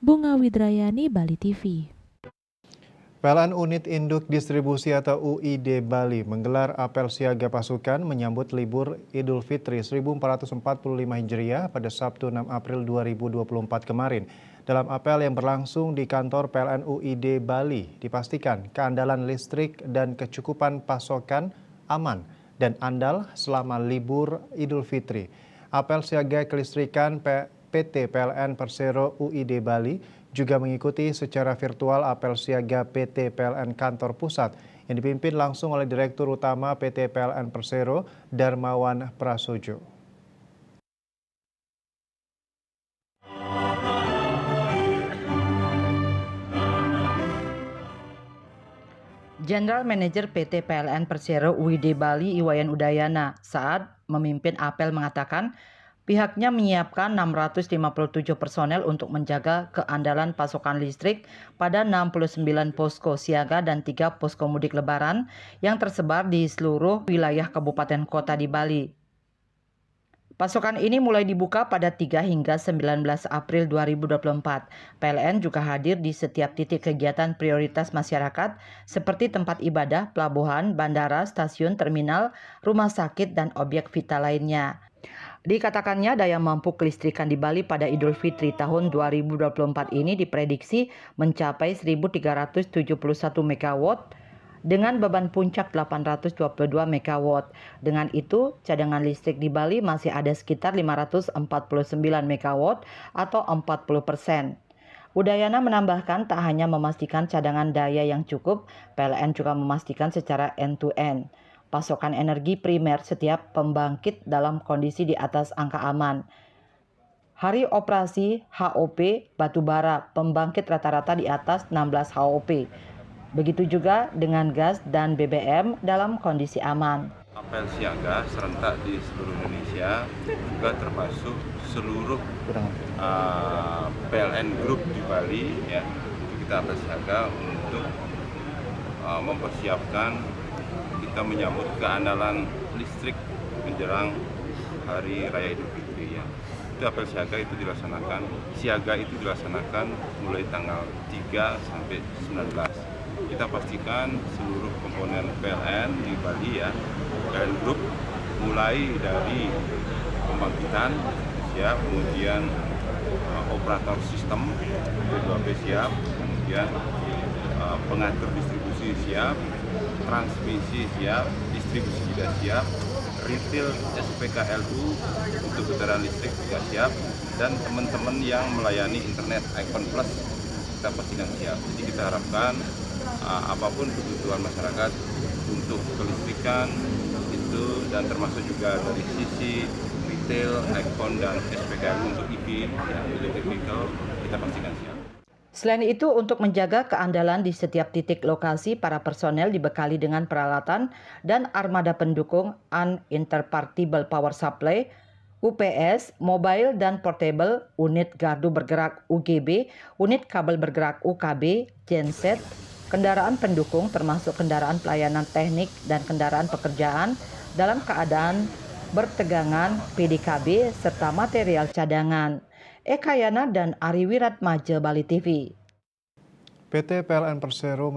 Bunga Widrayani, Bali TV. PLN Unit Induk Distribusi atau UID Bali menggelar apel siaga pasukan menyambut libur Idul Fitri 1445 Hijriah pada Sabtu 6 April 2024 kemarin. Dalam apel yang berlangsung di kantor PLN UID Bali, dipastikan keandalan listrik dan kecukupan pasokan aman dan andal selama libur Idul Fitri. Apel siaga kelistrikan PT PLN Persero UID Bali juga mengikuti secara virtual apel siaga PT PLN Kantor Pusat yang dipimpin langsung oleh Direktur Utama PT PLN Persero, Darmawan Prasojo. General Manager PT PLN Persero UID Bali Iwayan Udayana saat memimpin apel mengatakan pihaknya menyiapkan 657 personel untuk menjaga keandalan pasokan listrik pada 69 posko siaga dan 3 posko mudik lebaran yang tersebar di seluruh wilayah kabupaten kota di Bali. Pasokan ini mulai dibuka pada 3 hingga 19 April 2024. PLN juga hadir di setiap titik kegiatan prioritas masyarakat seperti tempat ibadah, pelabuhan, bandara, stasiun, terminal, rumah sakit, dan objek vital lainnya. Dikatakannya daya mampu kelistrikan di Bali pada Idul Fitri tahun 2024 ini diprediksi mencapai 1.371 MW dengan beban puncak 822 MW. Dengan itu, cadangan listrik di Bali masih ada sekitar 549 MW atau 40%. Udayana menambahkan tak hanya memastikan cadangan daya yang cukup, PLN juga memastikan secara end-to-end pasokan energi primer setiap pembangkit dalam kondisi di atas angka aman. Hari operasi HOP batubara pembangkit rata-rata di atas 16 HOP. Begitu juga dengan gas dan BBM dalam kondisi aman. Apel siaga serentak di seluruh Indonesia juga termasuk seluruh PLN Group di Bali ya. Kita apel siaga untuk mempersiapkan kita menyambut keandalan listrik menjelang Hari Raya Idul Fitri ya. Itu apel siaga itu dilaksanakan mulai tanggal 3 sampai 19. Kita pastikan seluruh komponen PLN di Bali ya, PLN Group mulai dari pembangkitan siap, kemudian operator sistem P2P siap, kemudian pengatur distribusi siap, transmisi siap, distribusi juga siap, retail SPKLU untuk kendaraan listrik juga siap, dan teman-teman yang melayani internet Icon Plus kita pastikan siap. Jadi kita harapkan apapun kebutuhan masyarakat untuk kelistrikan itu, dan termasuk juga dari sisi retail, Icon, dan SPKLU untuk EV, electric vehicle, kita pastikan siap. Selain itu, untuk menjaga keandalan di setiap titik lokasi, para personel dibekali dengan peralatan dan armada pendukung Uninterruptible Power Supply, UPS, mobile dan portable, unit gardu bergerak UGB, unit kabel bergerak UKB, genset, kendaraan pendukung termasuk kendaraan pelayanan teknik dan kendaraan pekerjaan dalam keadaan bertegangan PDKB serta material cadangan. Eka Yana dan Ari Wiratmaja, Bali TV. PT PLN Persero